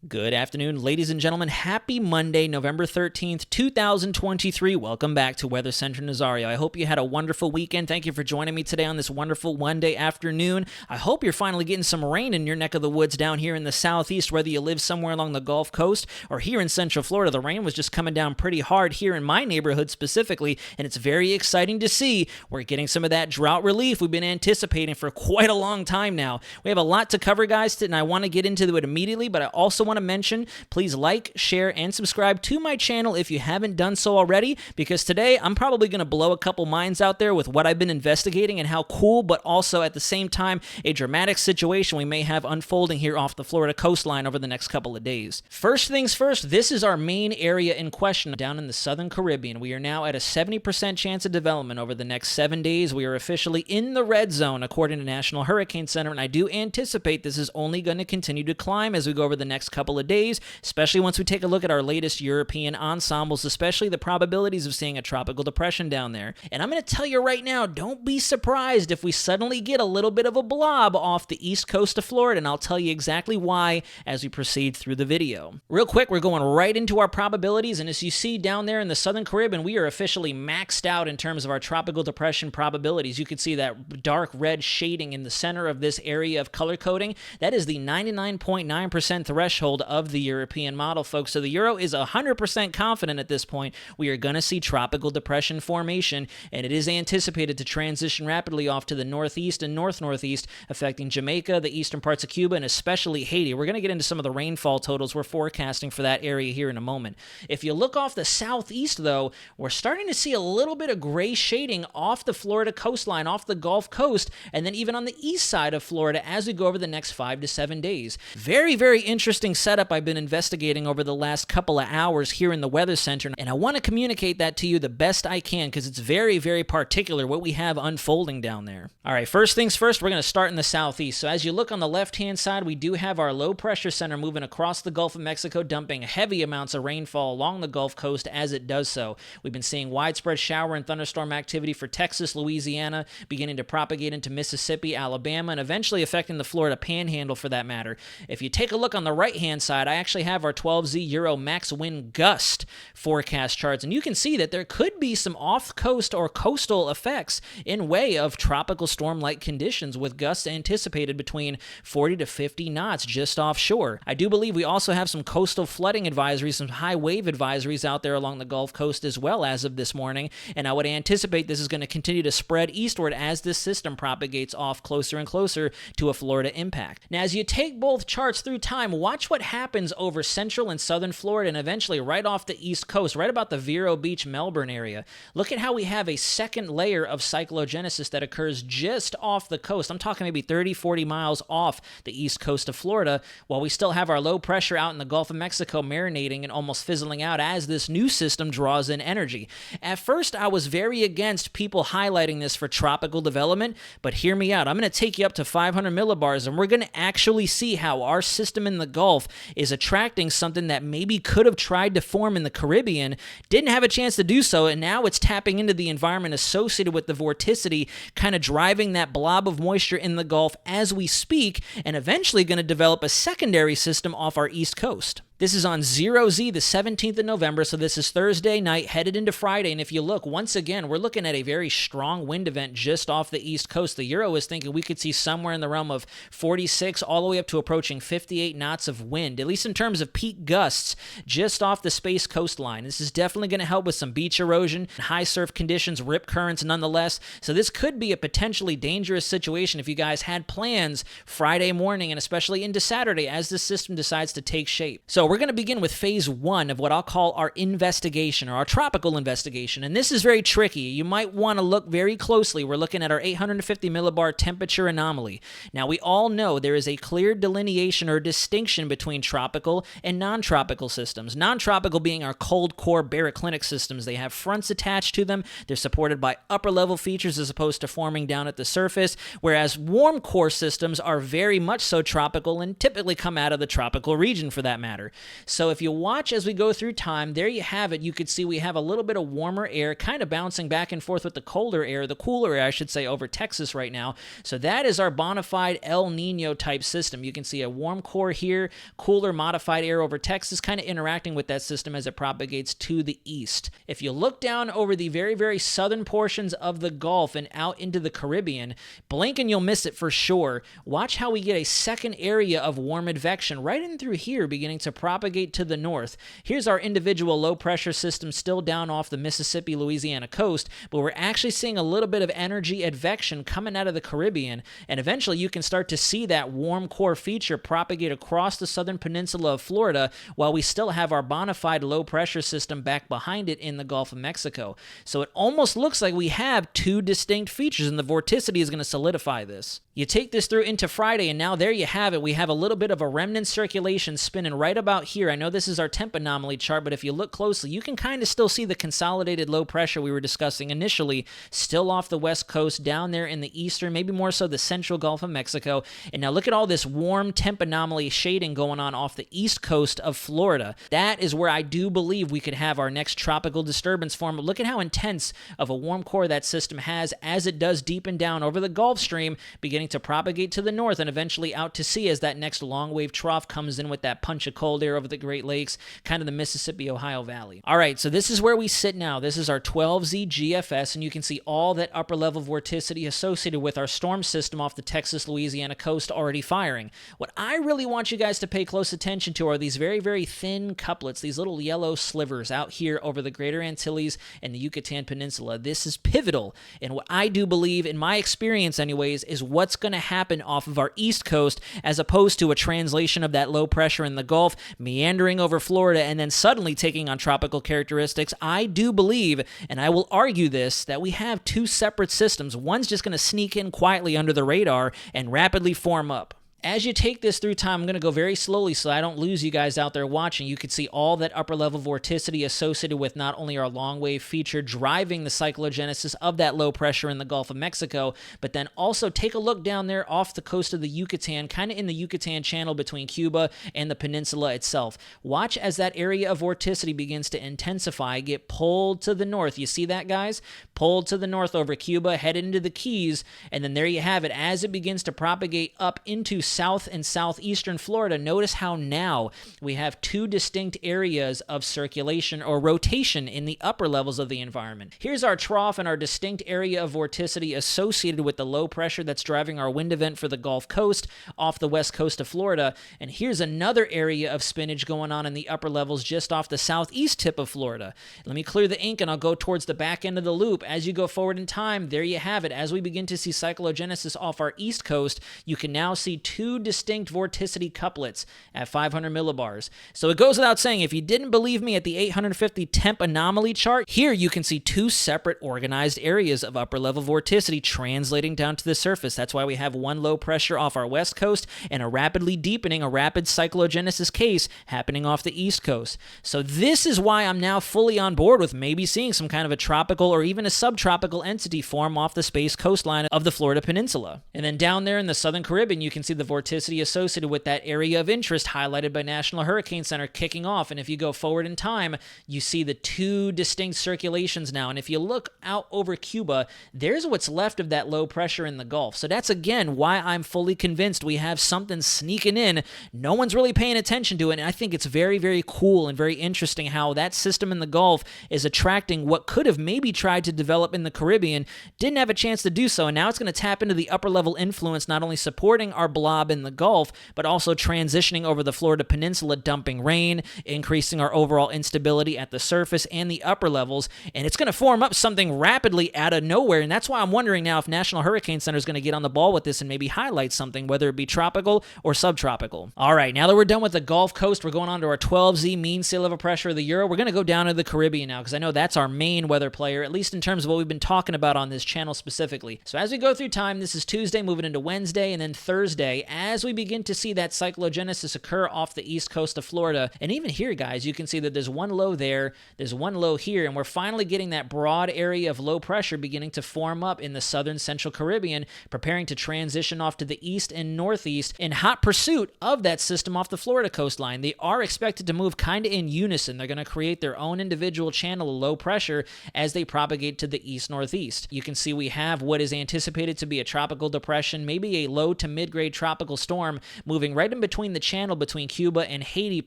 Good afternoon, ladies and gentlemen. Happy Monday, November 13th, 2023. Welcome back to Weather Center Nazario. I hope you had a wonderful weekend. Thank you for joining me today on this wonderful Monday afternoon. I hope you're finally getting some rain in your neck of the woods down here in the southeast, whether you live somewhere along the Gulf Coast or here in Central Florida. The rain was just coming down pretty hard here in my neighborhood specifically, and it's very exciting to see. We're getting some of that drought relief we've been anticipating for quite a long time now. We have a lot to cover, guys, and I want to get into it immediately, but I also want to mention, please like, share, and subscribe to my channel if you haven't done so already, because today I'm probably going to blow a couple minds out there with what I've been investigating and how cool, but also at the same time, a dramatic situation we may have unfolding here off the Florida coastline over the next couple of days. First things first, this is our main area in question down in the Southern Caribbean. We are now at a 70% chance of development over the next 7 days. We are officially in the red zone according to National Hurricane Center, and I do anticipate this is only going to continue to climb as we go over the next couple of days, especially once we take a look at our latest European ensembles, especially the probabilities of seeing a tropical depression down there. And I'm going to tell you right now, don't be surprised if we suddenly get a little bit of a blob off the east coast of Florida, and I'll tell you exactly why as we proceed through the video. Real quick, we're going right into our probabilities, and as you see down there in the Southern Caribbean, we are officially maxed out in terms of our tropical depression probabilities. You can see that dark red shading in the center of this area of color coding. That is the 99.9% threshold of the European model, folks. So the Euro is 100% confident at this point we are going to see tropical depression formation, and it is anticipated to transition rapidly off to the northeast and north-northeast, affecting Jamaica, the eastern parts of Cuba, and especially Haiti. We're going to get into some of the rainfall totals we're forecasting for that area here in a moment. If you look off the southeast, though, we're starting to see a little bit of gray shading off the Florida coastline, off the Gulf Coast, and then even on the east side of Florida as we go over the next 5 to 7 days. Very, very interesting setup I've been investigating over the last couple of hours here in the Weather Center, and I want to communicate that to you the best I can because it's very, very particular what we have unfolding down there. All right, first things first, we're going to start in the southeast. So as you look on the left-hand side, we do have our low pressure center moving across the Gulf of Mexico, dumping heavy amounts of rainfall along the Gulf Coast as it does so. We've been seeing widespread shower and thunderstorm activity for Texas, Louisiana, beginning to propagate into Mississippi, Alabama, and eventually affecting the Florida Panhandle for that matter. If you take a look on the right-hand side, I actually have our 12Z Euro max wind gust forecast charts, and you can see that there could be some off-coast or coastal effects in way of tropical storm-like conditions with gusts anticipated between 40 to 50 knots just offshore. I do believe we also have some coastal flooding advisories, some high wave advisories out there along the Gulf Coast as well as of this morning, and I would anticipate this is going to continue to spread eastward as this system propagates off closer and closer to a Florida impact. Now, as you take both charts through time, watch what happens over central and southern Florida and eventually right off the east coast, right about the Vero Beach, Melbourne area. Look at how we have a second layer of cyclogenesis that occurs just off the coast. I'm talking maybe 30, 40 miles off the east coast of Florida, while we still have our low pressure out in the Gulf of Mexico marinating and almost fizzling out as this new system draws in energy. At first, I was very against people highlighting this for tropical development, but hear me out. I'm going to take you up to 500 millibars, and we're going to actually see how our system in the Gulf is attracting something that maybe could have tried to form in the Caribbean, didn't have a chance to do so, and now it's tapping into the environment associated with the vorticity, kind of driving that blob of moisture in the Gulf as we speak, and eventually going to develop a secondary system off our east coast. This is on 0Z, the 17th of November, so this is Thursday night, headed into Friday, and if you look, once again, we're looking at a very strong wind event just off the east coast. The Euro is thinking we could see somewhere in the realm of 46 all the way up to approaching 58 knots of wind, at least in terms of peak gusts, just off the Space coastline. This is definitely going to help with some beach erosion, high surf conditions, rip currents nonetheless, so this could be a potentially dangerous situation if you guys had plans Friday morning and especially into Saturday as this system decides to take shape. So we're going to begin with phase 1 of what I'll call our investigation, or our tropical investigation, and this is very tricky. You might want to look very closely. We're looking at our 850 millibar temperature anomaly. Now, we all know there is a clear delineation or distinction between tropical and non-tropical systems. Non-tropical being our cold core baroclinic systems. They have fronts attached to them. They're supported by upper-level features as opposed to forming down at the surface, whereas warm core systems are very much so tropical and typically come out of the tropical region for that matter. So if you watch as we go through time, there you have it. You could see we have a little bit of warmer air kind of bouncing back and forth with the cooler air, I should say, over Texas right now. So that is our bona fide El Nino type system. You can see a warm core here, cooler modified air over Texas, kind of interacting with that system as it propagates to the east. If you look down over the very, very southern portions of the Gulf and out into the Caribbean, blink and you'll miss it for sure. Watch how we get a second area of warm advection right in through here, beginning to propagate to the north. Here's our individual low pressure system still down off the Mississippi, Louisiana coast, but we're actually seeing a little bit of energy advection coming out of the Caribbean, and eventually you can start to see that warm core feature propagate across the southern peninsula of Florida while we still have our bona fide low pressure system back behind it in the Gulf of Mexico. So it almost looks like we have two distinct features, and the vorticity is going to solidify this. You take this through into Friday, and now there you have it. We have a little bit of a remnant circulation spinning right about here. I know this is our temp anomaly chart, but if you look closely, you can kind of still see the consolidated low pressure we were discussing initially, still off the west coast, down there in the eastern, maybe more so the central Gulf of Mexico. And now look at all this warm temp anomaly shading going on off the east coast of Florida. That is where I do believe we could have our next tropical disturbance form. Look at how intense of a warm core that system has as it does deepen down over the Gulf Stream, beginning to propagate to the north and eventually out to sea as that next long wave trough comes in with that punch of cold air over the Great Lakes, kind of the Mississippi-Ohio Valley. All right, so this is where we sit now. This is our 12Z GFS, and you can see all that upper level vorticity associated with our storm system off the Texas-Louisiana coast already firing. What I really want you guys to pay close attention to are these very, very thin couplets, these little yellow slivers out here over the Greater Antilles and the Yucatan Peninsula. This is pivotal, and what I do believe, in my experience anyways, is what's going to happen off of our east coast as opposed to a translation of that low pressure in the Gulf meandering over Florida and then suddenly taking on tropical characteristics. I do believe, and I will argue this, that we have two separate systems. One's just going to sneak in quietly under the radar and rapidly form up. As you take this through time, I'm going to go very slowly so I don't lose you guys out there watching. You can see all that upper level vorticity associated with not only our long wave feature driving the cyclogenesis of that low pressure in the Gulf of Mexico, but then also take a look down there off the coast of the Yucatan, kind of in the Yucatan channel between Cuba and the peninsula itself. Watch as that area of vorticity begins to intensify, get pulled to the north. You see that, guys? Pulled to the north over Cuba, headed into the Keys, and then there you have it. As it begins to propagate up into south and southeastern Florida, notice how now we have two distinct areas of circulation or rotation in the upper levels of the environment. Here's our trough and our distinct area of vorticity associated with the low pressure that's driving our wind event for the Gulf Coast off the west coast of Florida. And here's another area of spinach going on in the upper levels just off the southeast tip of Florida. Let me clear the ink and I'll go towards the back end of the loop. As you go forward in time, there you have it. As we begin to see cyclogenesis off our east coast, you can now see two distinct vorticity couplets at 500 millibars. So it goes without saying, if you didn't believe me at the 850 temp anomaly chart, here you can see two separate organized areas of upper level vorticity translating down to the surface. That's why we have one low pressure off our west coast and a rapidly deepening, a rapid cyclogenesis case happening off the east coast. So this is why I'm now fully on board with maybe seeing some kind of a tropical or even a subtropical entity form off the space coastline of the Florida Peninsula. And then down there in the southern Caribbean, you can see the vorticity associated with that area of interest highlighted by National Hurricane Center kicking off. And if you go forward in time, you see the two distinct circulations now. And if you look out over Cuba, there's what's left of that low pressure in the Gulf. So that's, again, why I'm fully convinced we have something sneaking in. No one's really paying attention to it. And I think it's very, very cool and very interesting how that system in the Gulf is attracting what could have maybe tried to develop in the Caribbean, didn't have a chance to do so. And now it's going to tap into the upper level influence, not only supporting our blob in the Gulf, but also transitioning over the Florida Peninsula, dumping rain, increasing our overall instability at the surface and the upper levels, and it's going to form up something rapidly out of nowhere, and that's why I'm wondering now if National Hurricane Center is going to get on the ball with this and maybe highlight something, whether it be tropical or subtropical. All right, now that we're done with the Gulf Coast, we're going on to our 12Z mean sea level pressure of the Euro. We're going to go down to the Caribbean now, because I know that's our main weather player, at least in terms of what we've been talking about on this channel specifically. So as we go through time, this is Tuesday, moving into Wednesday, and then Thursday, as we begin to see that cyclogenesis occur off the east coast of Florida. And even here, guys, you can see that there's one low there, there's one low here, and we're finally getting that broad area of low pressure beginning to form up in the southern central Caribbean, preparing to transition off to the east and northeast in hot pursuit of that system off the Florida coastline. They are expected to move kind of in unison. They're going to create their own individual channel of low pressure as they propagate to the east-northeast. You can see we have what is anticipated to be a tropical depression, maybe a low to mid-grade tropical storm, moving right in between the channel between Cuba and Haiti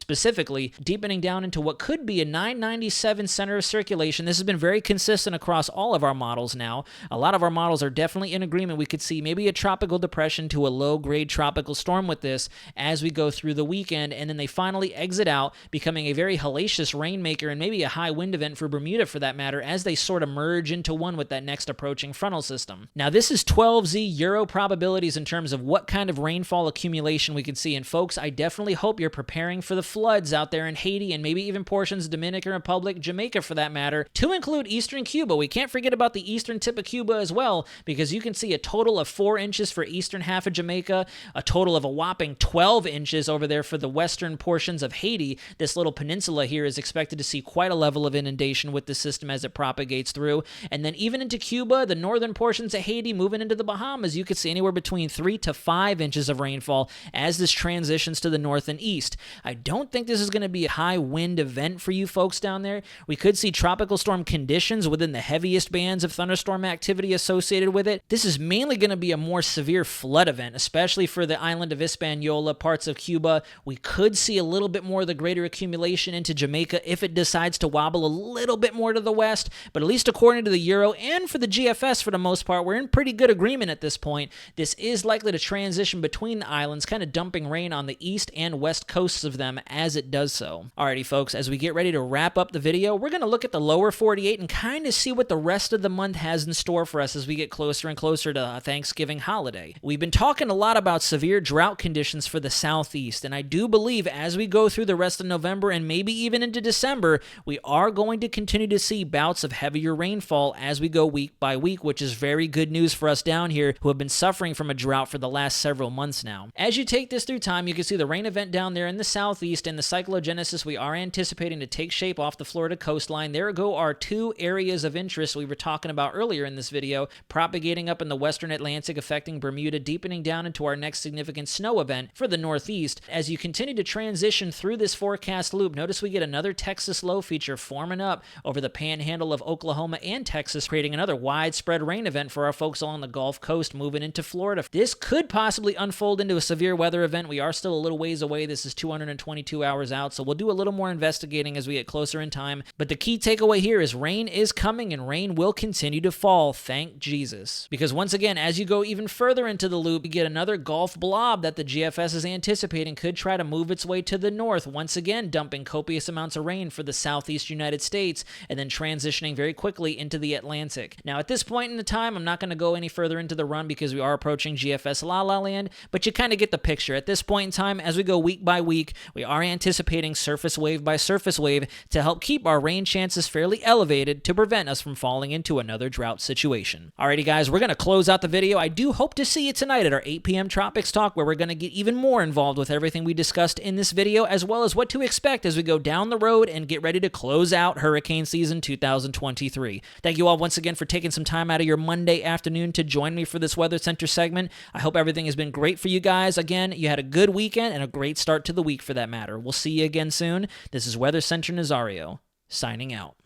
specifically, deepening down into what could be a 997 center of circulation. This has been very consistent across all of our models now. A lot of our models are definitely in agreement. We could see maybe a tropical depression to a low-grade tropical storm with this as we go through the weekend, and then they finally exit out, becoming a very hellacious rainmaker and maybe a high wind event for Bermuda for that matter, as they sort of merge into one with that next approaching frontal system. Now, this is 12Z Euro probabilities in terms of what kind of rainfall accumulation we can see. And folks, I definitely hope you're preparing for the floods out there in Haiti and maybe even portions of Dominican Republic, Jamaica for that matter, to include eastern Cuba. We can't forget about the eastern tip of Cuba as well, because you can see a total of 4 inches for eastern half of Jamaica, a total of a whopping 12 inches over there for the western portions of Haiti. This little peninsula here is expected to see quite a level of inundation with the system as it propagates through. And then even into Cuba, the northern portions of Haiti, moving into the Bahamas, you could see anywhere between 3 to 5 inches of rainfall as this transitions to the north and east. I don't think this is going to be a high wind event for you folks down there. We could see tropical storm conditions within the heaviest bands of thunderstorm activity associated with it. This is mainly going to be a more severe flood event, especially for the island of Hispaniola, parts of Cuba. We could see a little bit more of the greater accumulation into Jamaica if it decides to wobble a little bit more to the west, but at least according to the Euro and for the GFS for the most part, we're in pretty good agreement at this point. This is likely to transition between the islands, kind of dumping rain on the east and west coasts of them as it does so. Alrighty folks, as we get ready to wrap up the video, we're going to look at the lower 48 and kind of see what the rest of the month has in store for us as we get closer and closer to Thanksgiving holiday. We've been talking a lot about severe drought conditions for the southeast, and I do believe as we go through the rest of November and maybe even into December, we are going to continue to see bouts of heavier rainfall as we go week by week, which is very good news for us down here who have been suffering from a drought for the last several months now. As you take this through time, you can see the rain event down there in the southeast and the cyclogenesis we are anticipating to take shape off the Florida coastline. There go our 2 areas of interest we were talking about earlier in this video, propagating up in the western Atlantic, affecting Bermuda, deepening down into our next significant snow event for the northeast. As you continue to transition through this forecast loop, notice we get another Texas low feature forming up over the panhandle of Oklahoma and Texas, creating another widespread rain event for our folks along the Gulf Coast moving into Florida. This could possibly unfold into a severe weather event. We are still a little ways away. This is 222 hours out, so we'll do a little more investigating as we get closer in time. But the key takeaway here is rain is coming and rain will continue to fall, thank Jesus. Because once again, as you go even further into the loop, you get another Gulf blob that the GFS is anticipating could try to move its way to the north, once again dumping copious amounts of rain for the southeast United States and then transitioning very quickly into the Atlantic. Now at this point in the time, I'm not going to go any further into the run because we are approaching GFS La La Land, but you kind of get the picture. At this point in time, as we go week by week, we are anticipating surface wave by surface wave to help keep our rain chances fairly elevated to prevent us from falling into another drought situation. Alrighty guys, we're going to close out the video. I do hope to see you tonight at our 8 p.m. Tropics Talk, where we're going to get even more involved with everything we discussed in this video, as well as what to expect as we go down the road and get ready to close out hurricane season 2023. Thank you all once again for taking some time out of your Monday afternoon to join me for this Weather Center segment. I hope everything has been great for you guys. Again, you had a good weekend and a great start to the week for that matter. We'll see you again soon. This is Weather Center Nazario, signing out.